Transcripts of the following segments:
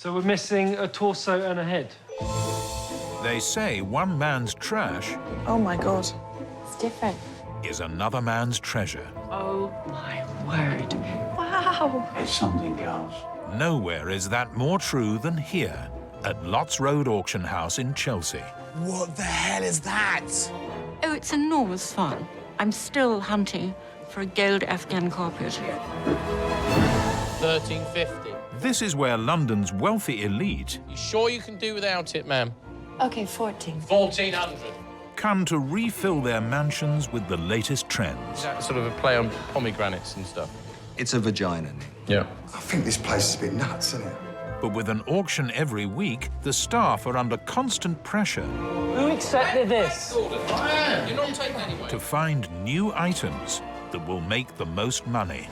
So we're missing a torso and a head. They say one man's trash... Oh, my God. It's different. ...is another man's treasure. Oh, my word. Wow. It's something else. Nowhere is that more true than here, at Lots Road Auction House in Chelsea. What the hell is that? Oh, it's enormous fun. I'm still hunting for a gold Afghan carpet. 1350. This is where London's wealthy elite... You sure you can do without it, ma'am? OK, 14. 1400. ...come to refill their mansions with the latest trends. Is that sort of a play on pomegranates and stuff? It's a vagina, Nick. Yeah. I think this place is a bit nuts, isn't it? But with an auction every week, the staff are under constant pressure... Who accepted this? You're not taking anyway. ...to find new items that will make the most money.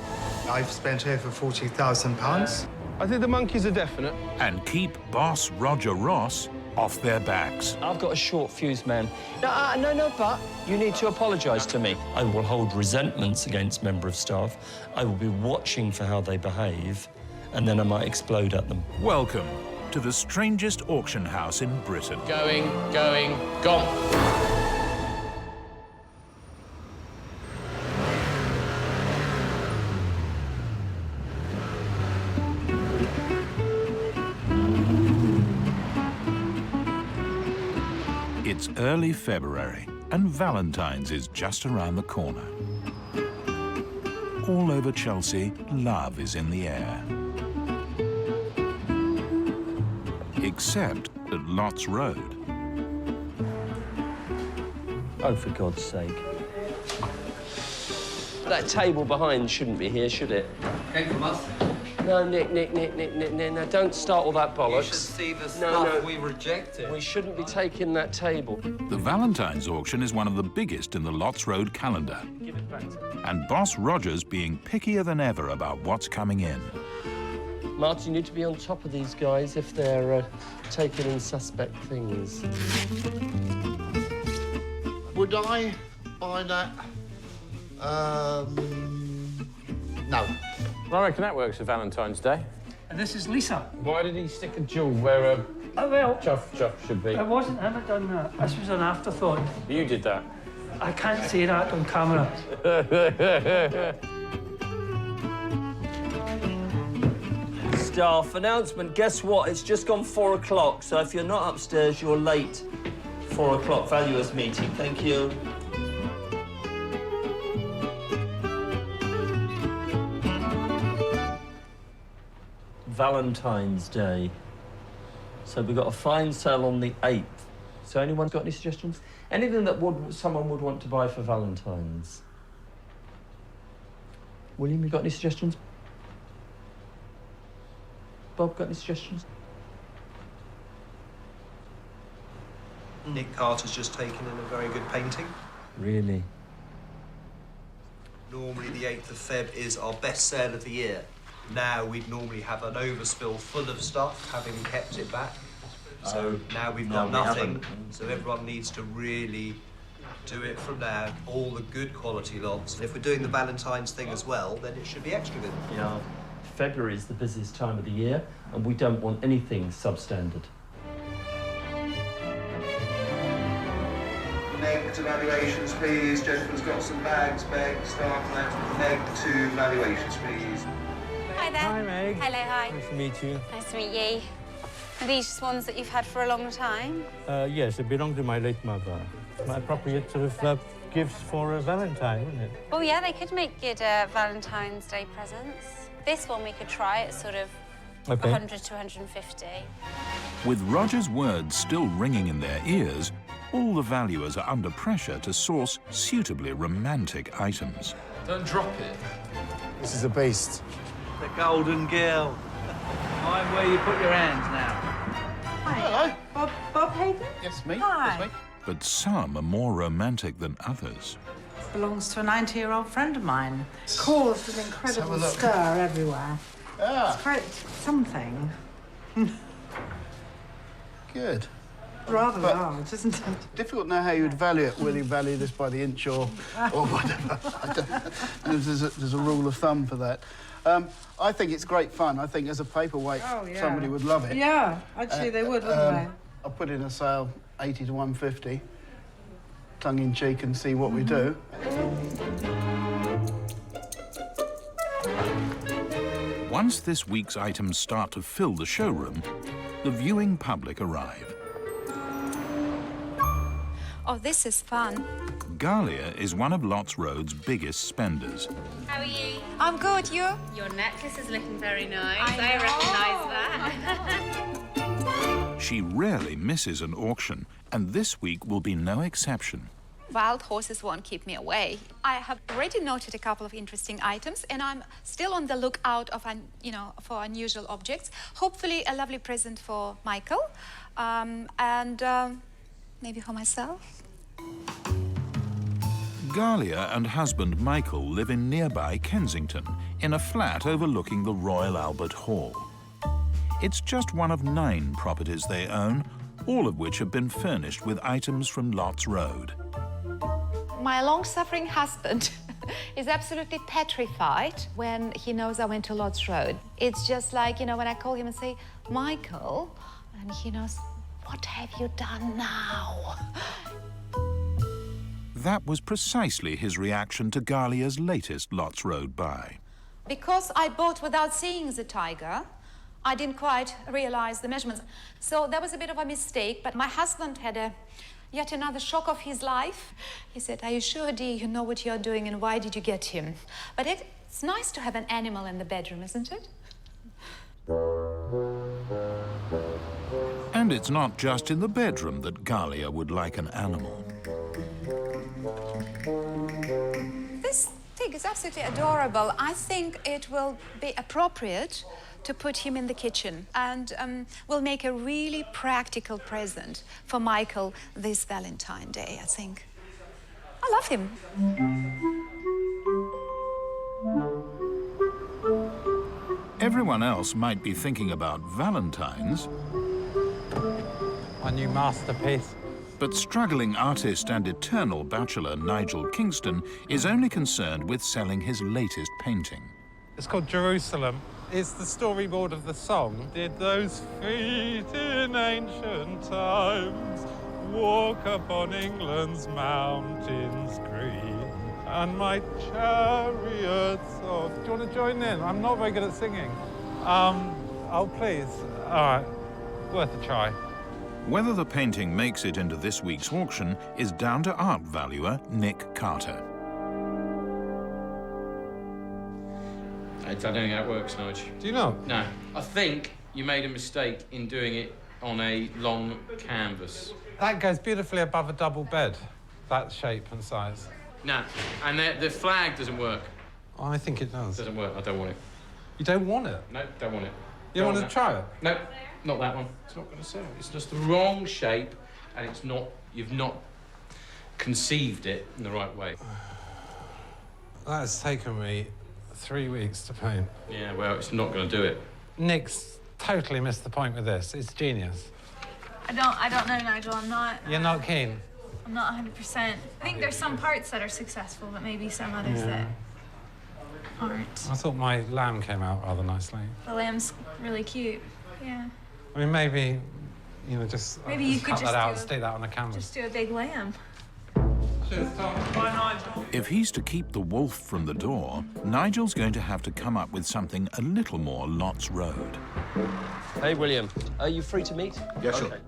I've spent over £40,000. I think the monkeys are definite. And keep boss Roger Ross off their backs. I've got a short fuse, man. No, but you need to apologise to me. I will hold resentments against member of staff. I will be watching for how they behave, and then I might explode at them. Welcome to the strangest auction house in Britain. Going, gone. It's early February, and Valentine's is just around the corner. All over Chelsea, love is in the air. Except at Lots Road. Oh, for God's sake. That table behind shouldn't be here, should it? Came from us. No, Nick, no, don't start all that bollocks. You should see the stuff we rejected. We shouldn't be taking that table. The Valentine's auction is one of the biggest in the Lots Road calendar. Give it back to me. And Boss Roger's being pickier than ever about what's coming in. Martin, you need to be on top of these guys if they're taking in suspect things. Would I buy that? No. I reckon that works for Valentine's Day. And this is Lisa. Why did he stick a jewel where a chuff should be? It wasn't him that done that. This was an afterthought. You did that. I can't say that on camera. Staff announcement, guess what? It's just gone 4 o'clock, so if you're not upstairs, you're late. 4 o'clock valuers meeting, thank you. Valentine's Day. So we've got a fine sale on the 8th. So anyone got any suggestions? Anything that someone would want to buy for Valentine's? William, you got any suggestions? Bob, got any suggestions? Nick Carter's just taken in a very good painting. Really? Normally the 8th of Feb is our best sale of the year. Now we'd normally have an overspill full of stuff, having kept it back. So now we've done nothing, so everyone needs to really do it from now, all the good quality lots. And if we're doing the Valentine's thing as well, then it should be extra good. Yeah. February is the busiest time of the year, and we don't want anything substandard. Meg to valuations, please. Gentleman's got some bags. Meg, staff left. Meg to valuations, please. Hi there. Hi, Meg. Hello, hi. Nice to meet you. Nice to meet you. Are these just ones that you've had for a long time? Yes, it belonged to my late mother. My appropriate sort of gifts for a Valentine, wouldn't it? Oh, yeah, they could make good Valentine's Day presents. This one we could try at sort of 100 to 150. With Roger's words still ringing in their ears, all the valuers are under pressure to source suitably romantic items. Don't drop it. This is a beast. The golden girl. Mind where you put your hands now. Hi. Hello. Bob Hayden? Yes, me. Hi. Yes, me. But some are more romantic than others. Belongs to a 90-year-old friend of mine. Caused an incredible stir everywhere. Ah. It's quite something. Good. Rather large, isn't it? Difficult to know how you would value it. Will you value this by the inch or whatever? I don't, there's a rule of thumb for that. I think it's great fun. I think as a paperweight, somebody would love it. Yeah, actually they would, wouldn't they? I'll put in a sale 80 to 150, tongue-in-cheek, and see what we do. Once this week's items start to fill the showroom, the viewing public arrive. Oh, this is fun. Galia is one of Lots Road's biggest spenders. How are you? I'm good, you? Your necklace is looking very nice. I recognise that. She rarely misses an auction, and this week will be no exception. Wild horses won't keep me away. I have already noted a couple of interesting items, and I'm still on the lookout of, for unusual objects. Hopefully, a lovely present for Michael, and maybe for myself. Galia and husband Michael live in nearby Kensington, in a flat overlooking the Royal Albert Hall. It's just one of 9 properties they own, all of which have been furnished with items from Lots Road. My long-suffering husband is absolutely petrified when he knows I went to Lots Road. It's just like, when I call him and say, Michael, and he knows, what have you done now? That was precisely his reaction to Galia's latest Lots Road buy. Because I bought without seeing the tiger, I didn't quite realize the measurements. So that was a bit of a mistake, but my husband had yet another shock of his life. He said, are you sure, dear, you know what you're doing and why did you get him? But it's nice to have an animal in the bedroom, isn't it? And it's not just in the bedroom that Galia would like an animal. This thing is absolutely adorable. I think it will be appropriate to put him in the kitchen, and we'll make a really practical present for Michael this Valentine Day, I think. I love him. Everyone else might be thinking about Valentines. My new masterpiece. But struggling artist and eternal bachelor Nigel Kingston is only concerned with selling his latest painting. It's called Jerusalem. It's the storyboard of the song. Did those feet in ancient times walk upon England's mountains green, and my chariots of... Do you want to join in? I'm not very good at singing. Oh, please. All right, worth a try. Whether the painting makes it into this week's auction is down to art valuer Nick Carter. I don't think that works, Nige. Do you know? No. I think you made a mistake in doing it on a long canvas. That goes beautifully above a double bed, that shape and size. No, and the flag doesn't work. Oh, I think it does. It doesn't work. I don't want it. You don't want it? No, don't want it. You don't want to try it? No, not that one. It's not going to sell. It's just the wrong shape, and it's not. You've not conceived it in the right way. That has taken me 3 weeks to paint. Yeah, well, it's not going to do it. Nick's totally missed the point with this. It's genius. I don't know, Nigel. I'm not... You're not keen? I'm not 100%. I think there's some parts that are successful, but maybe some others that aren't. I thought my lamb came out rather nicely. The lamb's really cute. Yeah. I mean, maybe, just maybe you could cut just that out and stick that on a canvas. Just do a big lamb. Bye, Nigel. If he's to keep the wolf from the door, Nigel's going to have to come up with something a little more Lots Road. Hey, William. Are you free to meet? Yeah, sure.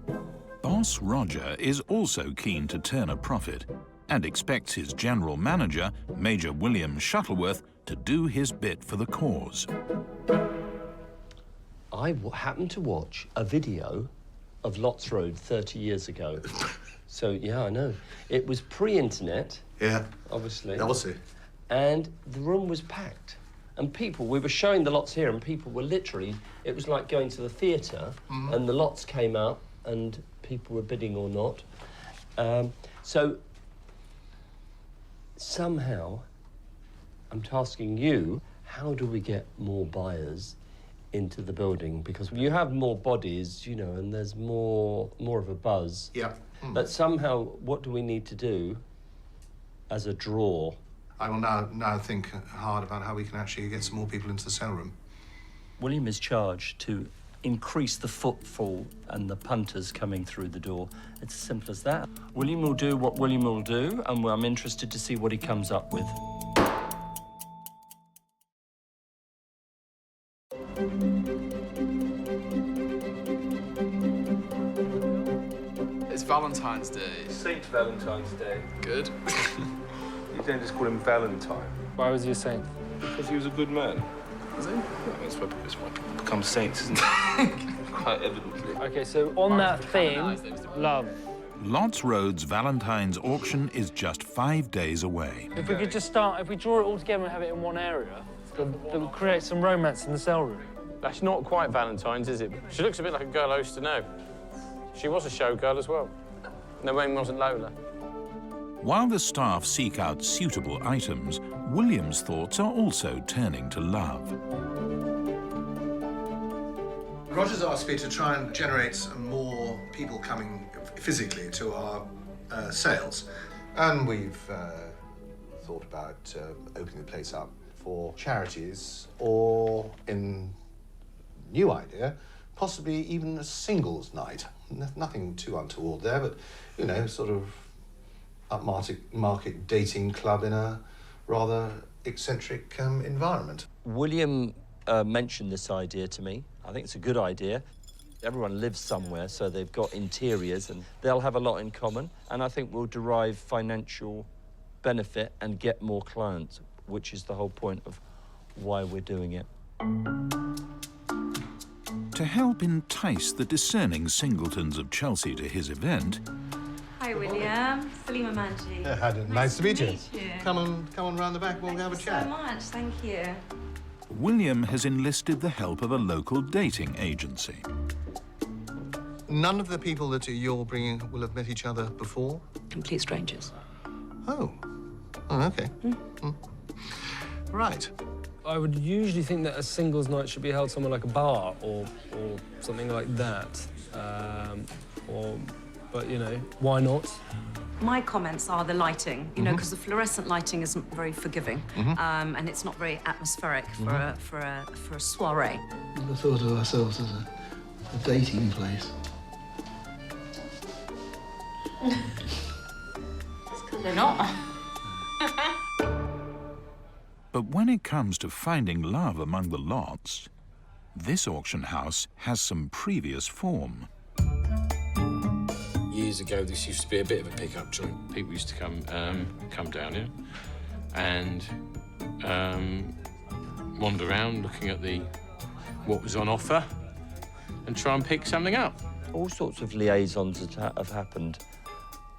Boss Roger is also keen to turn a profit and expects his general manager, Major William Shuttleworth, to do his bit for the cause. I happened to watch a video of Lots Road 30 years ago. So, yeah, I know. It was pre-internet. Yeah. Obviously. Obviously. And the room was packed. And we were showing the lots here, and people were literally, it was like going to the theatre, and the lots came out, and people were bidding or not. So, somehow, I'm tasking you, how do we get more buyers into the building? Because you have more bodies, and there's more of a buzz. Yeah. But somehow, what do we need to do as a draw I will now think hard about how we can actually get some more people into the sale room. William is charged to increase the footfall and the punters coming through the door. It's as simple as that. William will do what William will do, and I'm interested to see what he comes up with. It's Valentine's Day. Saint Valentine's Day. Good. You don't just call him Valentine. Why was he a saint? Because he was a good man. Was he? That's why people become saints, isn't it? Quite evidently. OK, so on that theme, love. Lots Road's Valentine's auction is just 5 days away. If we could just start, if we draw it all together and have it in one area, that will create some romance in the cell room. That's not quite Valentine's, is it? She looks a bit like a girl I used to know. She was a showgirl as well. No, name wasn't Lola. While the staff seek out suitable items, William's thoughts are also turning to love. Roger's asked me to try and generate some more people coming physically to our sales. And we've thought about opening the place up for charities or, in new idea, possibly even a singles night. Nothing too untoward there, but, you know, sort of upmarket dating club in a rather eccentric environment. William mentioned this idea to me. I think it's a good idea. Everyone lives somewhere, so they've got interiors, and they'll have a lot in common, and I think we'll derive financial benefit and get more clients, which is the whole point of why we're doing it. To help entice the discerning singletons of Chelsea to his event... Hi, William. Salima Manji. Nice to meet you. Come on round the back, we'll have a chat. Thank you so much. Thank you. William has enlisted the help of a local dating agency. None of the people that you're bringing will have met each other before? Complete strangers. Oh, OK. Right. I would usually think that a singles night should be held somewhere like a bar or something like that. But, you know, why not? My comments are the lighting, you know, because the fluorescent lighting isn't very forgiving, and it's not very atmospheric for a soiree. Never thought of ourselves as a dating place. It's because they're not. But when it comes to finding love among the lots, this auction house has some previous form. Years ago, this used to be a bit of a pickup joint. People used to come down here and wander around looking at what was on offer and try and pick something up. All sorts of liaisons have happened.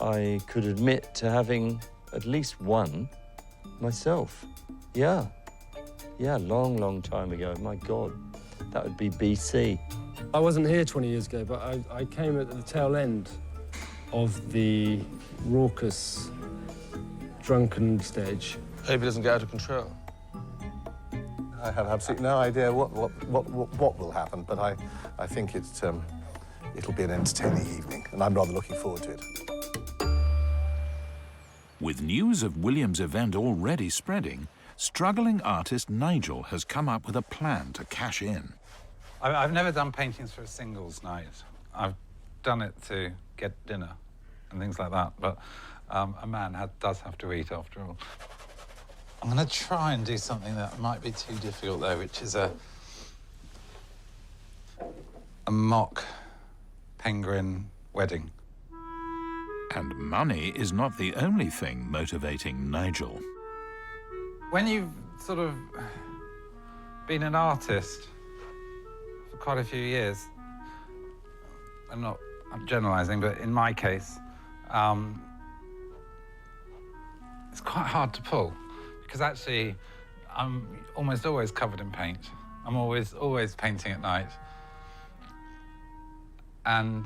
I could admit to having at least one myself. Yeah, long, long time ago. My God, that would be BC. I wasn't here 20 years ago, but I came at the tail end of the raucous, drunken stage. Hope it doesn't get out of control. I have absolutely no idea what will happen, but I think it'll be an entertaining evening, and I'm rather looking forward to it. With news of William's event already spreading, struggling artist Nigel has come up with a plan to cash in. I've never done paintings for a singles night. I've done it to get dinner and things like that, but a man does have to eat after all. I'm going to try and do something that might be too difficult, though, which is a mock penguin wedding. And money is not the only thing motivating Nigel. When you've sort of been an artist for quite a few years, I'm generalising, but in my case, it's quite hard to pull, because actually I'm almost always covered in paint. I'm always painting at night. And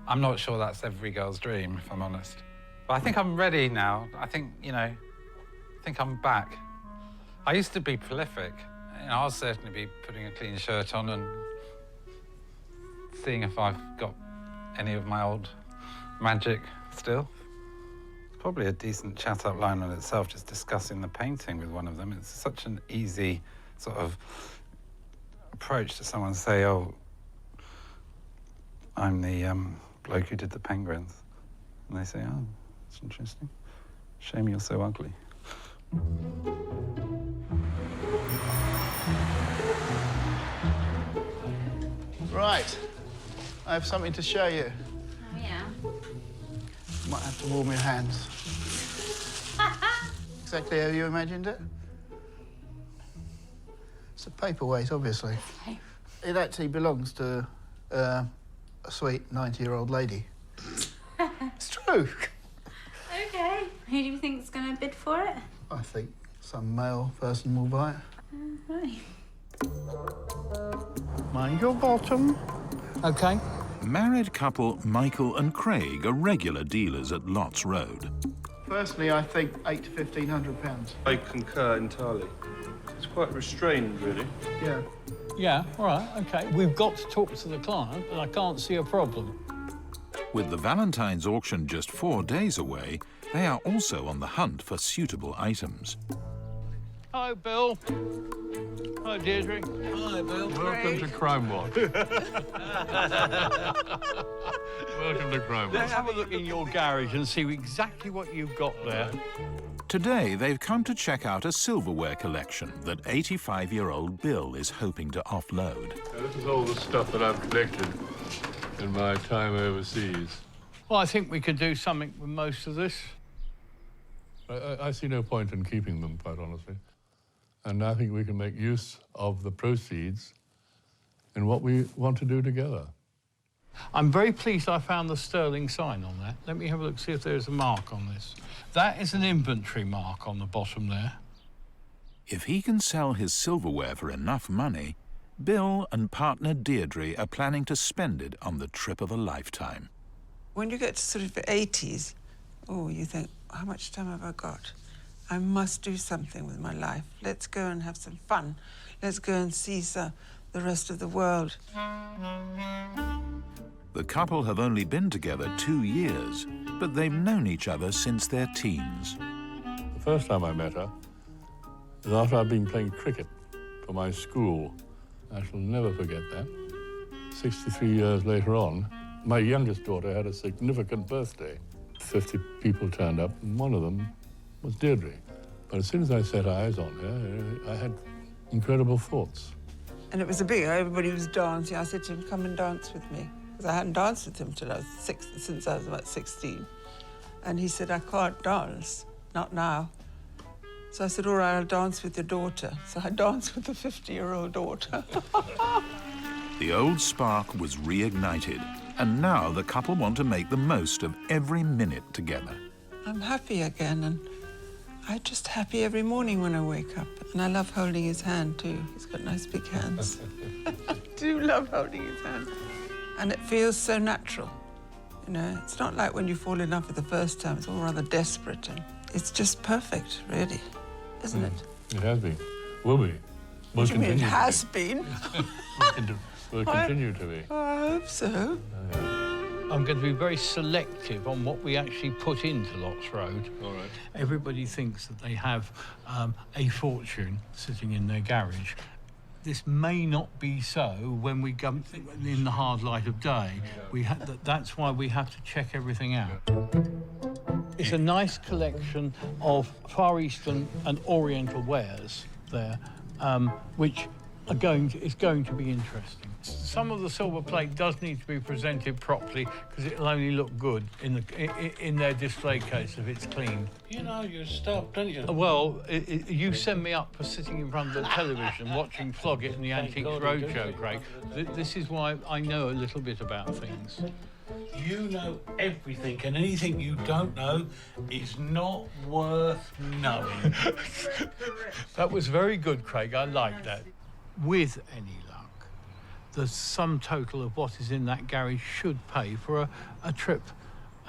I'm not sure that's every girl's dream, if I'm honest. But I think I'm ready now. I think, I think I'm back. I used to be prolific. I'll certainly be putting a clean shirt on and seeing if I've got any of my old magic still. It's probably a decent chat-up line on itself, just discussing the painting with one of them. It's such an easy sort of approach to someone say, oh, I'm the bloke who did the penguins. And they say, oh, that's interesting. Shame you're so ugly. Right. I have something to show you. Oh, yeah. Might have to warm your hands. Exactly how you imagined it. It's a paperweight, obviously. Okay. It actually belongs to a sweet 90-year-old lady. It's true. Okay. Who do you think's going to bid for it? I think some male person will buy it. Right. Mind your bottom. OK. Married couple Michael and Craig are regular dealers at Lots Road. Personally, I think £800 to £1,500. I concur entirely. It's quite restrained, really. Yeah. Yeah, all right, OK. We've got to talk to the client, but I can't see a problem. With the Valentine's auction just 4 days away, they are also on the hunt for suitable items. Hi, Bill. Hi, Deirdre. Hi, Bill. Welcome to Crime Watch. Welcome to Crime Watch. Let's have a look in your garage and see exactly what you've got there. Today, they've come to check out a silverware collection that 85-year-old Bill is hoping to offload. This is all the stuff that I've collected in my time overseas. Well, I think we could do something with most of this. I see no point in keeping them, quite honestly. And I think we can make use of the proceeds in what we want to do together. I'm very pleased I found the sterling sign on that. Let me have a look, see if there's a mark on this. That is an inventory mark on the bottom there. If he can sell his silverware for enough money, Bill and partner Deirdre are planning to spend it on the trip of a lifetime. When you get to sort of the 80s, oh, you think, how much time have I got? I must do something with my life. Let's go and have some fun. Let's go and see the rest of the world. The couple have only been together 2 years, but they've known each other since their teens. The first time I met her was after I'd been playing cricket for my school. I shall never forget that. 63 years later on, my youngest daughter had a significant birthday. 50 people turned up, and one of them was Deirdre. But as soon as I set eyes on her, I had incredible thoughts. And it was a big, everybody was dancing. I said to him, come and dance with me. Because I hadn't danced with him since I was about 16. And he said, I can't dance, not now. So I said, all right, I'll dance with your daughter. So I danced with the 50-year-old daughter. The old spark was reignited, and now the couple want to make the most of every minute together. I'm happy again, and I'm just happy every morning when I wake up. And I love holding his hand, too. He's got nice big hands. I do love holding his hand. And it feels so natural. You know, it's not like when you fall in love for the first time. It's all rather desperate, and it's just perfect, really, isn't it? It has been. Will be. What do you mean, it has been? Will continue to be. Oh, I hope so. I'm going to be very selective on what we actually put into Lots Road. All right. Everybody thinks that they have a fortune sitting in their garage. This may not be so when we go in the hard light of day. That's why we have to check everything out. It's a nice collection of Far Eastern and Oriental wares there, which is going to be interesting. Some of the silver plate does need to be presented properly because it'll only look good in their display case if it's clean. You know your stuff, don't you? Well, you send me up for sitting in front of the television watching Flog It and the Antiques Roadshow, Craig. This is why I know a little bit about things. You know everything, and anything you don't know is not worth knowing. That was very good, Craig. I like that. With any luck, the sum total of what is in that garage should pay for a trip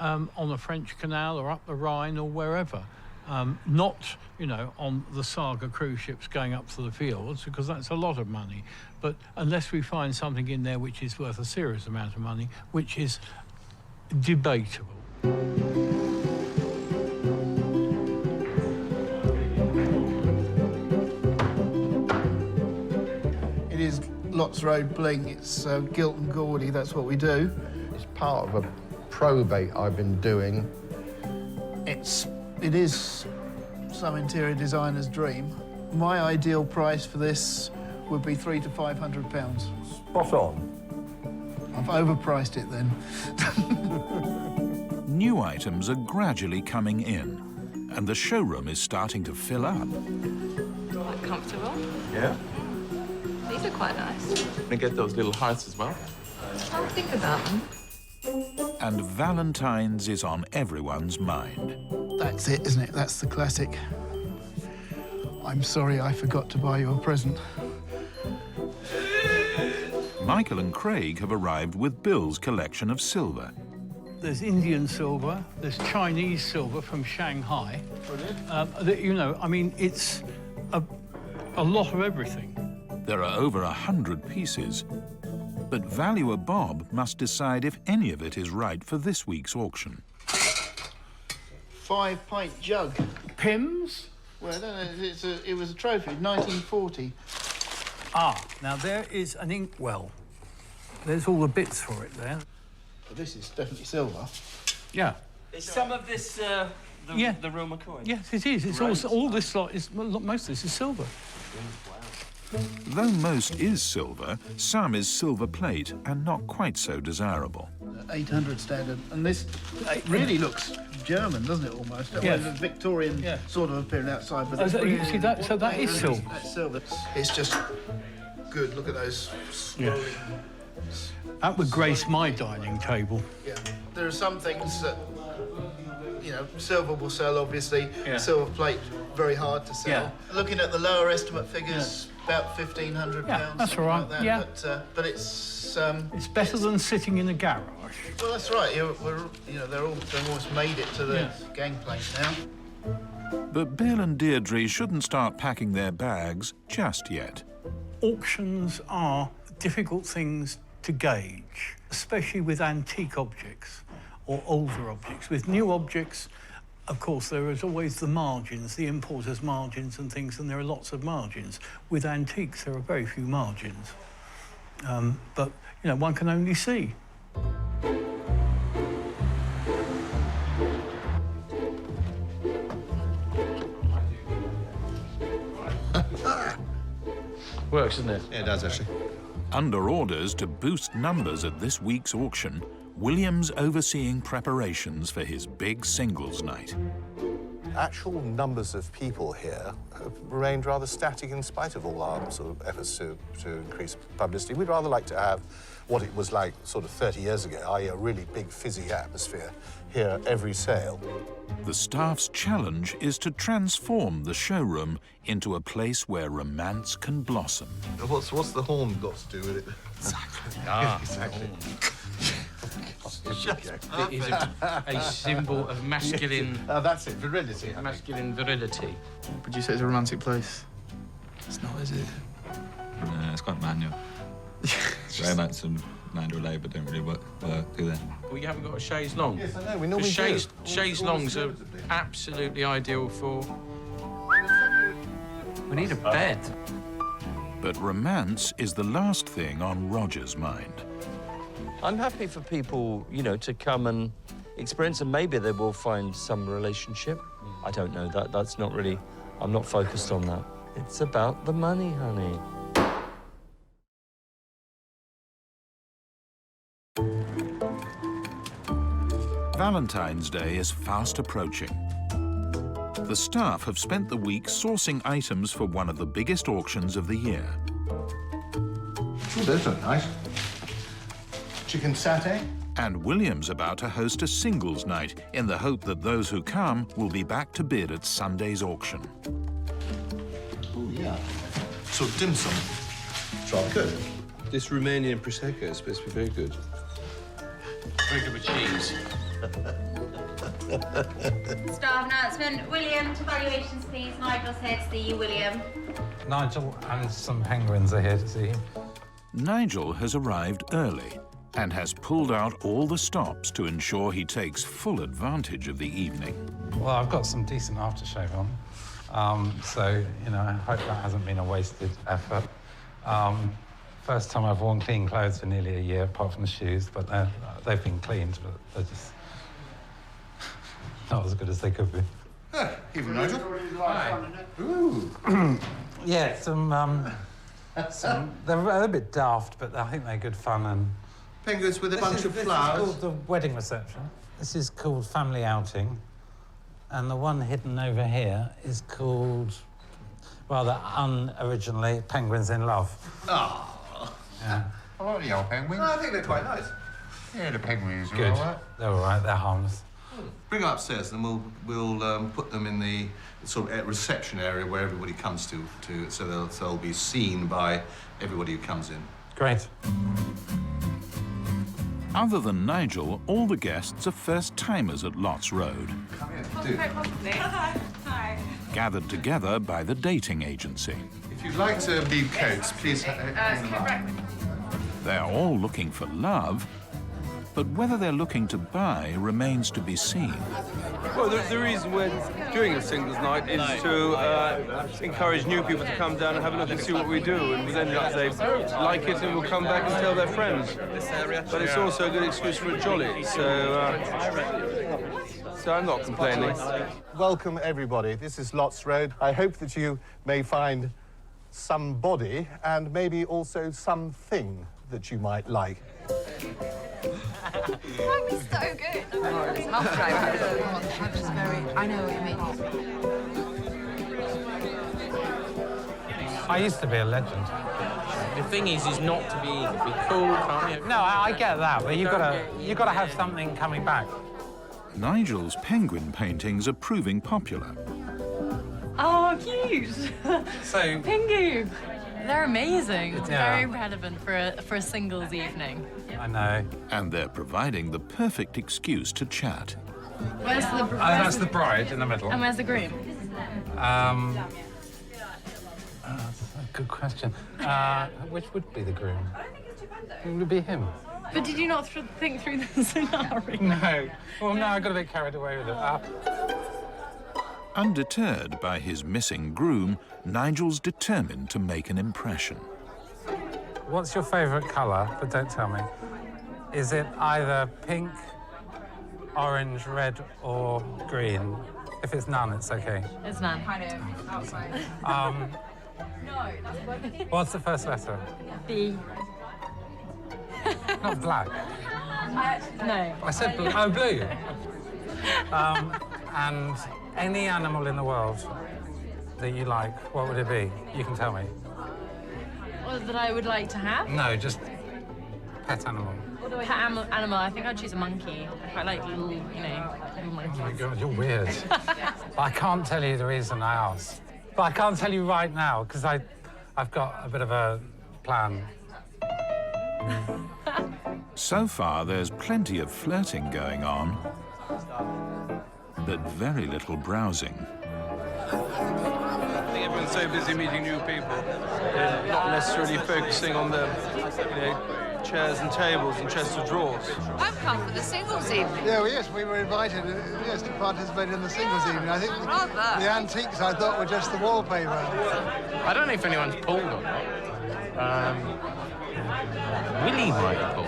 on the French Canal or up the Rhine or wherever. Not, you know, on the Saga cruise ships going up to the fields, because that's a lot of money. But unless we find something in there which is worth a serious amount of money, which is debatable. Scots Road bling. It's gilt and gaudy, that's what we do. It's part of a probate I've been doing. It is some interior designer's dream. My ideal price for this would be £300 to £500. Spot on. I've overpriced it then. New items are gradually coming in, and the showroom is starting to fill up. Quite comfortable. Yeah. These are quite nice. And get those little hearts as well. I'll think about them. And Valentine's is on everyone's mind. That's it, isn't it? That's the classic. I'm sorry I forgot to buy you a present. Michael and Craig have arrived with Bill's collection of silver. There's Indian silver, there's Chinese silver from Shanghai. You know, I mean, it's a lot of everything. There are over 100 pieces, but valuer Bob must decide if any of it is right for this week's auction. 5-pint jug. Pims? Well, I don't know, it was a trophy, 1940. Ah, now there is an inkwell. There's all the bits for it there. Well, this is definitely silver. Yeah. Is some of this the Roma coin? Yes, it is. It's all this lot is most of this is silver. Though most is silver, some is silver plate and not quite so desirable. 800 standard, and this really looks German, doesn't it, almost? Yes. Well, Victorian sort of appearing outside, but you see that? So that is silver. That's silver. It's just good. Look at those swirling. That would grace my dining table. Yeah. There are some things that, you know, silver will sell, obviously. Yeah. Silver plate, very hard to sell. Yeah. Looking at the lower estimate figures, about £1,500. Yeah, that's all right. Like that. Yeah. But it's better than sitting in a garage. Well, that's right. They've almost made it to the gangplank now. But Bill and Deirdre shouldn't start packing their bags just yet. Auctions are difficult things to gauge, especially with antique objects or older objects. With new objects, of course, there is always the margins, the importer's margins and things, and there are lots of margins. With antiques, there are very few margins. But, you know, one can only see. Works, doesn't it? Yeah, it does, actually. Under orders to boost numbers at this week's auction, William's overseeing preparations for his big singles night. Actual numbers of people here have remained rather static in spite of all our sort of efforts to increase publicity. We'd rather like to have what it was like sort of 30 years ago, i.e. a really big fizzy atmosphere here at every sale. The staff's challenge is to transform the showroom into a place where romance can blossom. What's the horn got to do with it? Exactly. Exactly. It is a symbol of masculine... that's it, virility. Masculine virility. Would you say it's a romantic place? It's not, is it? It's quite manual. Romance and manual labour don't really work, do they? Well, you haven't got a chaise longue. Yes, I know, we normally do. Chaise longues are absolutely ideal for... We need a bed. But romance is the last thing on Roger's mind. I'm happy for people, you know, to come and experience, and maybe they will find some relationship. I don't know. That's not really... I'm not focused on that. It's about the money, honey. Valentine's Day is fast approaching. The staff have spent the week sourcing items for one of the biggest auctions of the year. Oh, those look nice. Chicken satay. And William's about to host a singles night in the hope that those who come will be back to bid at Sunday's auction. Oh, yeah. So dim sum. It's rather good. This Romanian Prosecco is supposed to be very good. Very good with cheese. Staff announcement. William, to valuations, please. Nigel's here to see you, William. Nigel and some penguins are here to see him. Nigel has arrived early and has pulled out all the stops to ensure he takes full advantage of the evening. Well, I've got some decent aftershave on, so, you know, I hope that hasn't been a wasted effort. First time I've worn clean clothes for nearly a year, apart from the shoes, but they've been cleaned, but they're just not as good as they could be. Even Nigel? Hi. Ooh. Yeah, they're a bit daft, but I think they're good fun. And penguins with a bunch of flowers. This is called the wedding reception. This is called family outing. And the one hidden over here is called, rather unoriginally, Penguins in Love. Oh. Yeah. I like the old penguins. I think they're quite nice. Yeah, the penguins are Good. all right. They're all right, they're harmless. Bring them upstairs and we'll put them in the sort of reception area where everybody comes to so they'll be seen by everybody who comes in. Great. Other than Nigel, all the guests are first-timers at Lots Road. Come in, do. Hi. Gathered together by the dating agency. If you'd like to leave coats, please hang them up. They're all looking for love, but whether they're looking to buy remains to be seen. Well, the reason we're doing a singles night is to encourage new people to come down and have a look and see what we do, and then they like it and will come back and tell their friends. But it's also a good excuse for a jolly, so I'm not complaining. Welcome, everybody. This is Lots Road. I hope that you may find somebody and maybe also something that you might like. That was so good. I know what you mean. I used to be a legend. The thing is not to be cool, can't you? No, I get that, but you've got to have something coming back. Nigel's penguin paintings are proving popular. Oh, cute. So, Pingu. They're amazing. It's Yeah. very relevant for a singles evening. I know. And they're providing the perfect excuse to chat. Where's the That's the bride in the middle. And where's the groom? That's a good question. Which would be the groom? It would be him. But did you not think through the scenario? No. Well, no, I got a bit carried away with it. Undeterred by his missing groom, Nigel's determined to make an impression. What's your favourite colour? But don't tell me. Is it either pink, orange, red, or green? If it's none, it's okay. It's none. What's the first letter? B. Not black. No. I said blue. Oh, blue. And any animal in the world that you like, what would it be? You can tell me. Or that I would like to have? No, just pet animal. Pet animal, I think I'd choose a monkey. I quite like little, little monkeys. Oh my God, you're weird. I can't tell you the reason I asked. But I can't tell you right now, because I've got a bit of a plan. So far, there's plenty of flirting going on, but very little browsing. I think everyone's so busy meeting new people, they're not necessarily focusing on the chairs and tables and chests of drawers. I've come for the singles evening. Yeah, well, yes, we were invited to participate in the singles evening. I think the antiques, I thought, were just the wallpaper. I don't know if anyone's pulled or not. Willie might have pulled.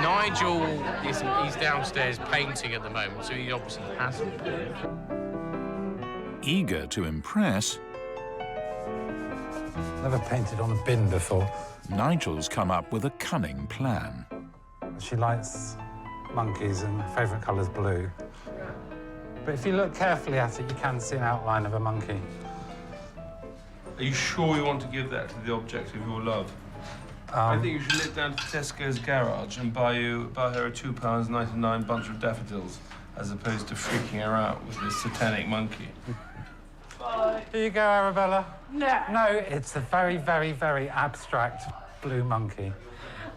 Nigel he's downstairs painting at the moment, so he obviously hasn't pulled. Eager to impress, Never painted on a bin before. Nigel's come up with a cunning plan. She likes monkeys and her favourite colour's blue. But if you look carefully at it, you can see an outline of a monkey. Are you sure you want to give that to the object of your love? I think you should nip down to Tesco's garage and buy her a £2.99 bunch of daffodils, as opposed to freaking her out with this satanic monkey. Here you go, Arabella. No. No, it's a very, very, very abstract blue monkey.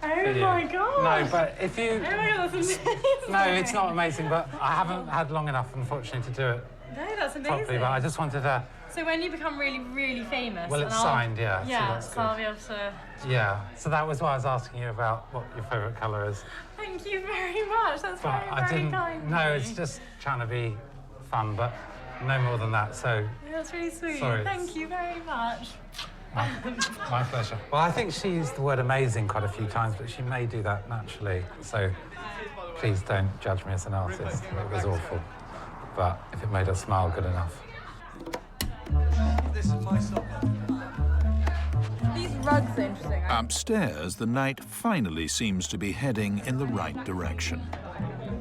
Oh for you. my God. No, but if you... Oh my God, that's amazing. No, it's not amazing, but I haven't had long enough, unfortunately, to do it No, that's amazing. properly, but I just wanted to... So when you become really, really famous... Well, and it's I'll- signed, yeah, so Yeah, that's so I'll be able to... Yeah, so that was why I was asking you about what your favourite colour is. Thank you very much. That's But very, I very didn't... kind. No, of it's you. just trying to be fun, but no more than that, so... That's really sweet. Sorry. Thank you very much. My pleasure. Well, I think she used the word amazing quite a few times, but she may do that naturally. So please don't judge me as an artist. It was awful. But if it made her smile, good enough. This is my stop. These rugs are interesting. Upstairs, the night finally seems to be heading in the right direction.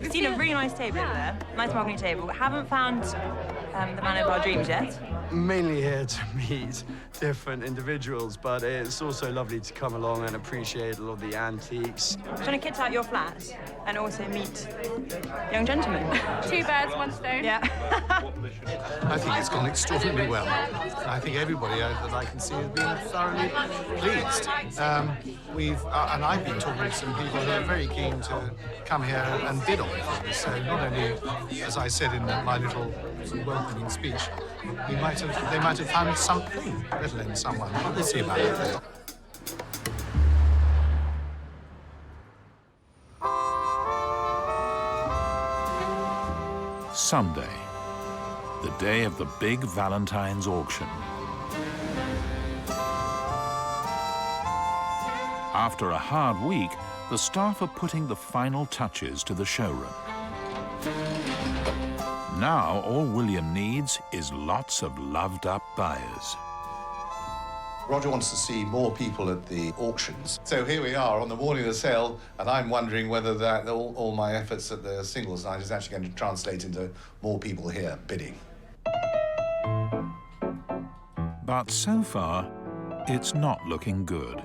We've seen a really nice table over there, nice mahogany table. Haven't found the man of our dreams yet. Mainly here to meet different individuals, but it's also lovely to come along and appreciate a lot of the antiques. Trying to kit out your flat and also meet young gentlemen. 2 birds, 1 stone. Yeah. I think it's gone extraordinarily well. I think everybody that I can see has been thoroughly pleased. And I've been talking to some people who are very keen to come here and bid on things. So not only, as I said in my little welcoming speech, they might have found something, let alone someone. We'll see about it. Sunday, the day of the big Valentine's auction. After a hard week, the staff are putting the final touches to the showroom. Now, all William needs is lots of loved-up buyers. Roger wants to see more people at the auctions. So here we are on the morning of the sale, and I'm wondering whether all my efforts at the singles night is actually going to translate into more people here bidding. But so far, it's not looking good.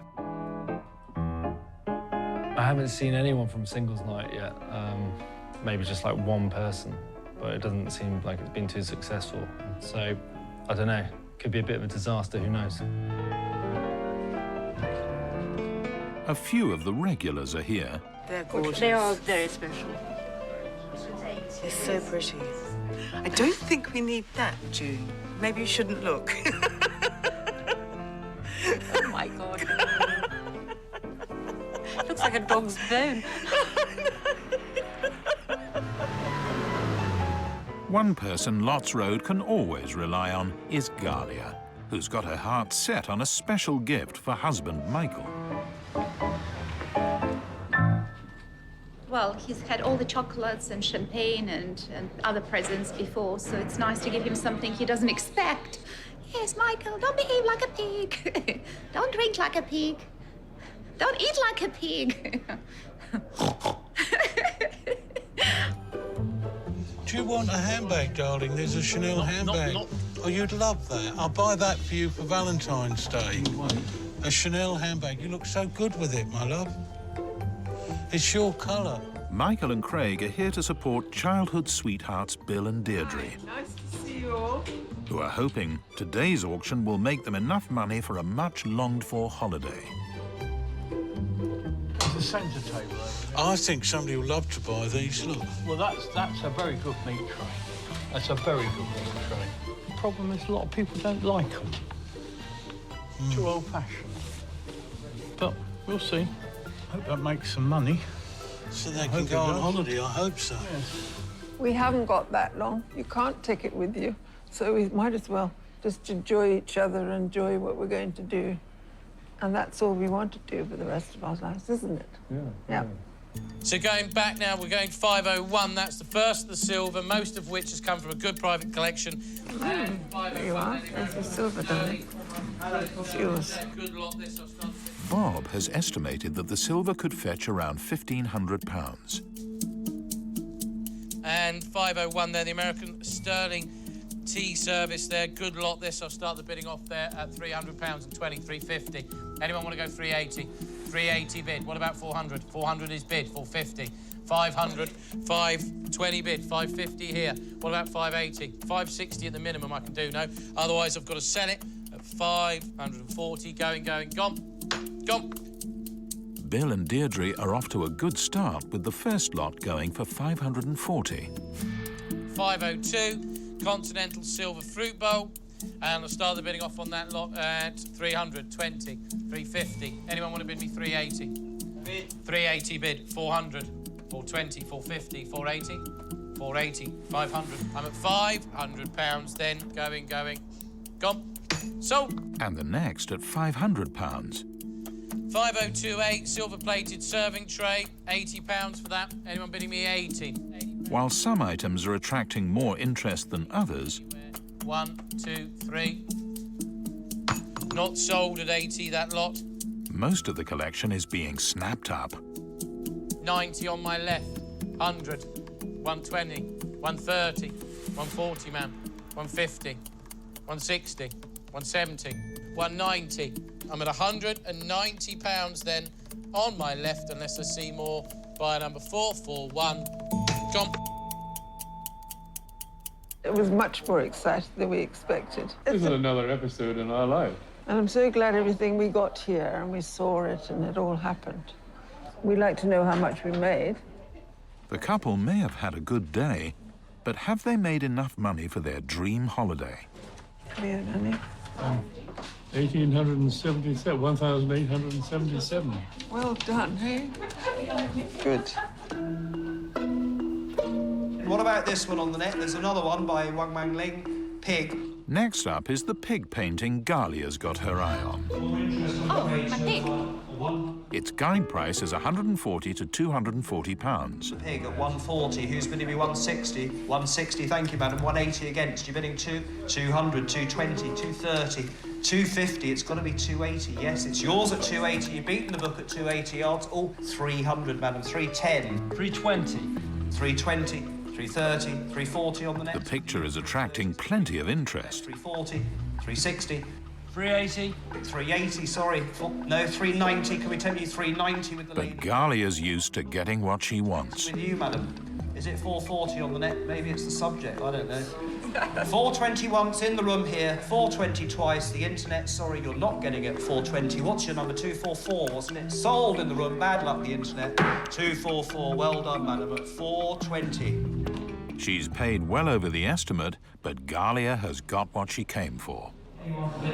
I haven't seen anyone from singles night yet. Maybe just like one person, but it doesn't seem like it's been too successful. So, I don't know. Could be a bit of a disaster, who knows? A few of the regulars are here. They're gorgeous. They are very special. They're so pretty. I don't think we need that, June. Maybe you shouldn't look. Oh, my God. Looks like a dog's bone. One person Lots Road can always rely on is Galia, who's got her heart set on a special gift for husband Michael. Well, he's had all the chocolates and champagne and other presents before, so it's nice to give him something he doesn't expect. Yes, Michael, don't behave like a pig. Don't drink like a pig. Don't eat like a pig. Do you want a handbag, darling? There's a Chanel handbag. Oh, you'd love that. I'll buy that for you for Valentine's Day. A Chanel handbag. You look so good with it, my love. It's your colour. Michael and Craig are here to support childhood sweethearts Bill and Deirdre, Nice to see you all. who are hoping today's auction will make them enough money for a much longed-for holiday. There's a centre table over there. I think somebody will love to buy these. Look. Well, that's a very good meat tray. That's a very good meat tray. The problem is a lot of people don't like them. Too old-fashioned. But we'll see. Hope that makes some money. So they can go on holiday, I hope so. Yes. We haven't got that long. You can't take it with you. So we might as well just enjoy each other, enjoy what we're going to do. And that's all we want to do for the rest of our lives, isn't it? Yeah. So going back now, we're going 501. That's the first of the silver, most of which has come from a good private collection. There you are. There's the silver, darling. It's yours. Good lot, this I'll start. Bob has estimated that the silver could fetch around £1,500. And 501 there, the American sterling tea service there. Good lot, this. I'll start the bidding off there at £300 and 20, 350. Anyone want to go 380? 380 bid. What about 400? 400 is bid, 450. 500, 520 bid, 550 here. What about 580? 560 at the minimum I can do, no. Otherwise, I've got to sell it at 540. Going, gone. Gone. Bill and Deirdre are off to a good start with the first lot going for 540. 502, continental silver fruit bowl. And I'll start the bidding off on that lot at 320, 350. Anyone want to bid me 380? Bid. 380 bid, 400, 420, 450, 480, 480, 500. I'm at £500 then. Going. Gone. Sold. And the next at £500. 5028, silver-plated serving tray, £80 for that. Anyone bidding me 80? While some items are attracting more interest than others, 1, 2, 3. Not sold at 80, that lot. most of the collection is being snapped up. 90 on my left, 100, 120, 130, 140, man, 150, 160, 170, 190. I'm at £190 then on my left, unless I see more. Buyer number 441. Come. It was much more exciting than we expected. This is another episode in our life. And I'm so glad everything we got here and we saw it and it all happened. We'd like to know how much we made. The couple may have had a good day, but have they made enough money for their dream holiday? Clear, honey. 1,877, 1,877. Well done, hey? Good. What about this one on the net? There's another one by Wang Mang Ling, Pig. Next up is the pig painting Galia's got her eye on. Oh, my pig. Its guide price is £140 to £240. Pig at 140. Who's bidding me 160? 160, thank you, madam. 180 against. You're bidding 200, 220, 230, 250. It's got to be 280. Yes, it's yours at 280. You've beaten the book at 280 odds. Oh, 300, madam. 310. 320. 320. 330, 340 on the net. The picture is attracting plenty of interest. 340, 360. 380. 380, sorry. No, 390. Can we tell you 390 with the lady? But Galia's used to getting what she wants. With you, madam. Is it 440 on the net? Maybe it's the subject, I don't know. 420 once in the room here, 420 twice. The internet, sorry, you're not getting it 420. What's your number? 244, wasn't it? Sold in the room, bad luck, the internet. 244, well done, madam, at 420. She's paid well over the estimate, but Galia has got what she came for.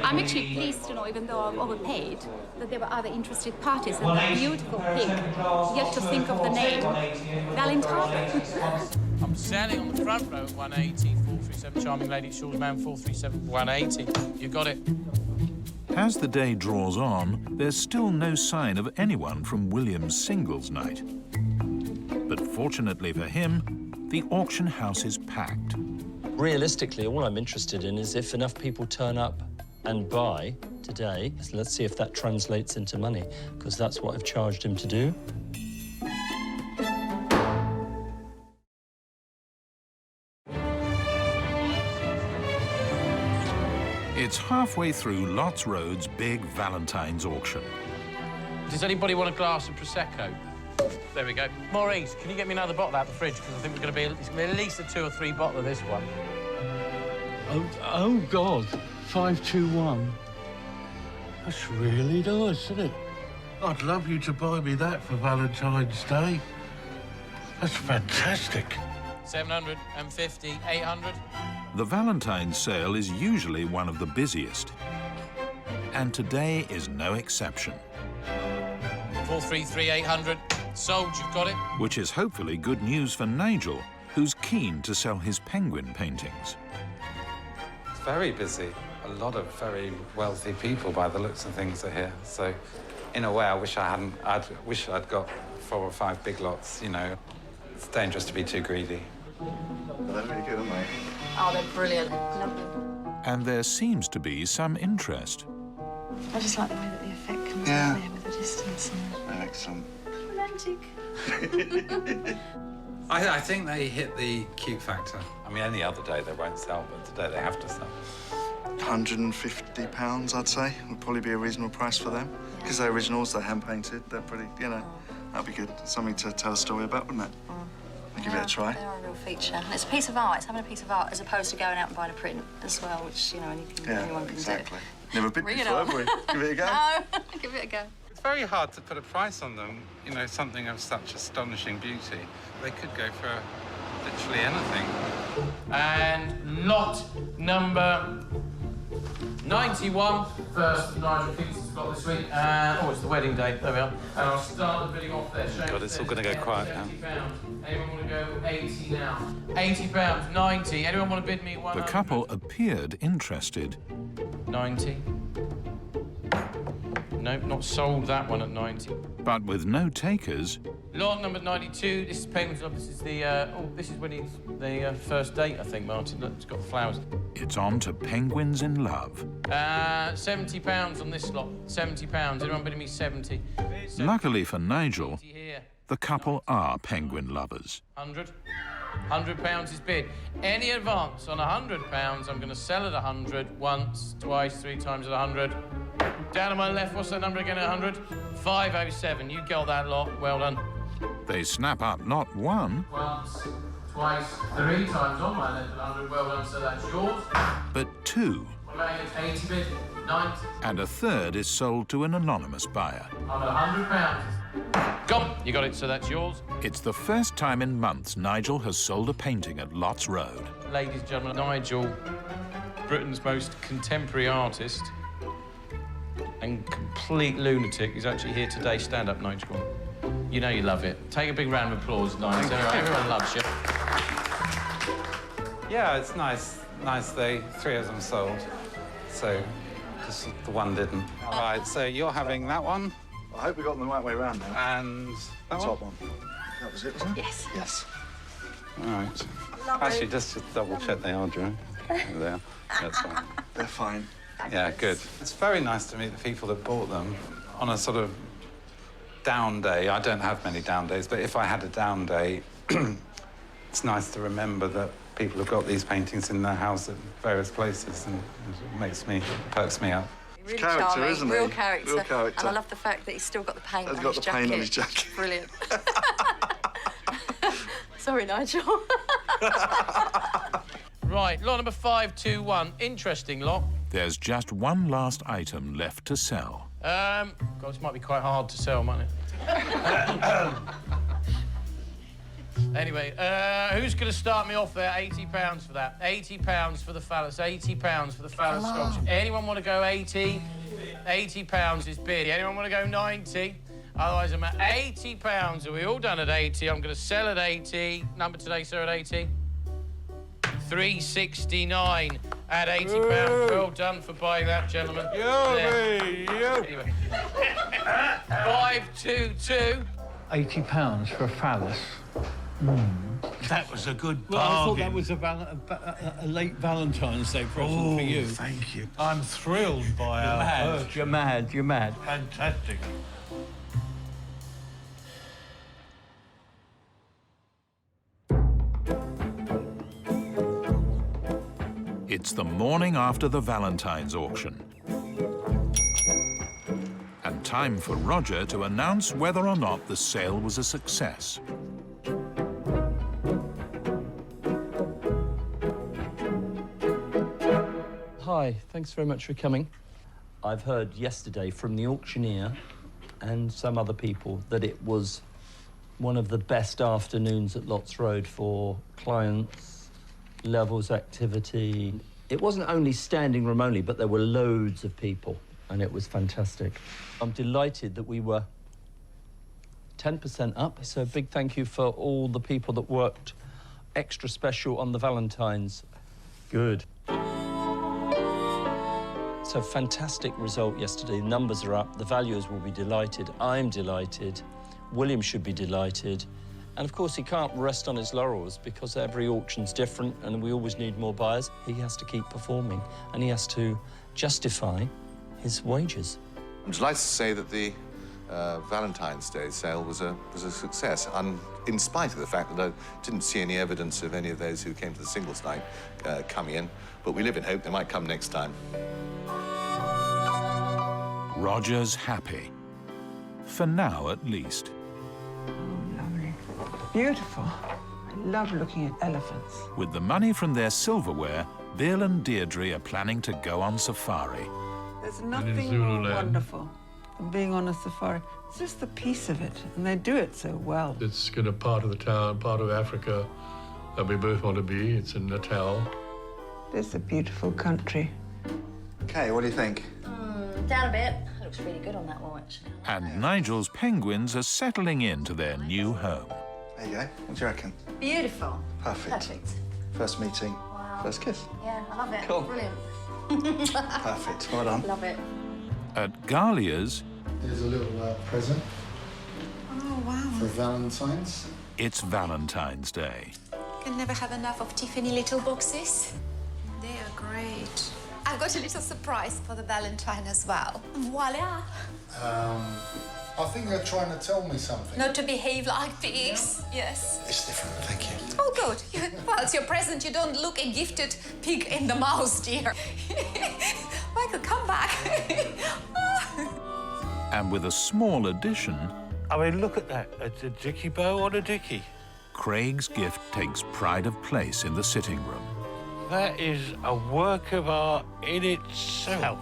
I'm actually pleased to know, even though I've overpaid, that there were other interested parties. And that beautiful pig, yet to think of the name, Valentine. I'm selling on the front row at 180, 437. Charming lady, Shaw's man, 437, 180. You got it. As the day draws on, there's still no sign of anyone from William's singles night. But fortunately for him, the auction house is packed. Realistically, all I'm interested in is if enough people turn up and buy today. Let's see if that translates into money, because that's what I've charged him to do. It's halfway through Lots Road's big Valentine's auction. Does anybody want a glass of Prosecco? There we go. Maurice, can you get me another bottle out of the fridge? Because I think it's going to be at least a 2 or 3 bottle of this one. Oh God, 521. That's really nice, isn't it? I'd love you to buy me that for Valentine's Day. That's fantastic. 750, 800. The Valentine's sale is usually one of the busiest. And today is no exception. 433, 800. Sold, you've got it. Which is hopefully good news for Nigel, who's keen to sell his penguin paintings. It's very busy. A lot of very wealthy people, by the looks of things, are here. So, in a way, I wish I'd got 4 or 5 big lots. You know, it's dangerous to be too greedy. They're really good, aren't they? Oh, they're brilliant. Lovely. And there seems to be some interest. I just like the way that the effect comes Yeah. out there with the distance. And... Excellent. Romantic. I think they hit the cute factor. I mean, any other day they won't sell, but today they have to sell. £150, I'd say, would probably be a reasonable price for them. Because they're originals, they're hand-painted, they're pretty, you know, that'd be good. Something to tell a story about, wouldn't it? I'll give it a try. They are a real feature. And it's a piece of art. It's having a piece of art as opposed to going out and buying a print as well, which, you know, anyone can exactly. do. Never bid Bring it before, on. have we? Give it a go. No, give it a go. It's very hard to put a price on them, you know, something of such astonishing beauty. They could go for literally anything. And lot number 91. First Nigel Kingston's got this week. Oh, it's the wedding day. There we are. And I'll start the bidding off there. God, it's all going to go quiet now. £70. Anyone want to go 80 now? £80, 90. Anyone want to bid me 100? The couple appeared interested, 90. Nope, not sold that one at 90. But with no takers, Lot number 92. This is Penguin's Love. This is the this is when he's the first date, I think, Martin. Look, it's got the flowers. it's on to Penguins in Love. £70 on this lot. £70. Anyone bidding me 70? Luckily for Nigel, the couple are penguin lovers. 100. £100 is bid. Any advance on £100, I'm going to sell at 100 once, twice, 3 times at 100. Down on my left, what's that number again at 100? 507. You got that lot. Well done. They snap up not one, Once, twice, 3 times on my left at 100. Well done, so that's yours. but two, What about you? 80 bid? 90. and a third is sold to an anonymous buyer. I'm at £100. Gone. You got it, so that's yours. It's the first time in months Nigel has sold a painting at Lots Road. Ladies and gentlemen, Nigel, Britain's most contemporary artist and complete lunatic, is actually here today. Stand up, Nigel. You know you love it. Take a big round of applause, Nigel. Everyone loves you. Yeah, it's nice. Nice they 3 of them sold. So just the one didn't. All right, so you're having that one. I hope we got them the right way around now. And that Top one. one. That was it, wasn't it? Yes. Yes. All right. Lovely. Actually, just double check they are, Joe. There they are. That's fine. They're fine. Yeah, good. It's very nice to meet the people that bought them on a sort of down day. I don't have many down days, but if I had a down day, it's nice to remember that people have got these paintings in their house at various places, and it perks me up. Really Character, charming, isn't he? real character. Real character. And I love the fact that he's still got the paint, He's on, got his the paint on his jacket. Brilliant. Sorry, Nigel. Right, lot number 521. Interesting lot. There's just one last item left to sell. God, this might be quite hard to sell, mightn't it? Anyway, who's going to start me off there? £80 for that. £80 for the phallus. £80 for the phallus sculpture. Anyone want to go 80? £80 is bid. Anyone want to go 90? Otherwise, I'm at £80. Are we all done at 80? I'm going to sell at 80. Number today, sir, at 80. 369 at £80. Well done for buying that, gentlemen. Anyway. 522. £80 for a phallus. That was a good Well, I thought bargain. that was a late Valentine's Day present for you. Thank you. I'm thrilled by our purchase. You're mad. You're mad. Fantastic. It's the morning after the Valentine's auction. And time for Roger to announce whether or not the sale was a success. Hi, thanks very much for coming. I've heard yesterday from the auctioneer and some other people that it was one of the best afternoons at Lots Road for clients, levels activity. It wasn't only standing room only, but there were loads of people, and it was fantastic. I'm delighted that we were 10% up, so a big thank you for all the people that worked extra special on the Valentines. Good. So fantastic result yesterday. The numbers are up. The valuers will be delighted. I'm delighted. William should be delighted. And of course, he can't rest on his laurels because every auction's different and we always need more buyers. He has to keep performing and he has to justify his wages. I'm delighted to say that the Valentine's Day sale was a success, and in spite of the fact that I didn't see any evidence of any of those who came to the singles night coming in. But we live in hope they might come next time. Roger's happy. For now, at least. Lovely. Beautiful. I love looking at elephants. With the money from their silverware, Bill and Deirdre are planning to go on safari. There's nothing more wonderful than being on a safari. It's just the peace of it, and they do it so well. It's kind of part of the town, part of Africa that we both want to be. It's in Natal. It's a beautiful country. Okay, what do you think? Down a bit. Looks really good on that watch. And Nigel's penguins are settling into their new home. There you go. What do you reckon? Beautiful. Perfect. Perfect. First meeting, Wow. first kiss. Yeah, I love it. Cool. Brilliant. Perfect. Well done. Love it. At Galia's, There's a little present Oh, wow. for Valentine's. it's Valentine's Day. Can never have enough of Tiffany little boxes. They are great. I've got a little surprise for the Valentine as well. Voila! I think they're trying to tell me something. Not to behave like pigs. Yes. It's different, thank you. Oh, good. Well, it's your present. You don't look a gifted pig in the mouth, dear. Michael, come back. And with a small addition, I mean, look at that. It's a dicky bow on a dicky. Craig's gift takes pride of place in the sitting room. That is a work of art in itself.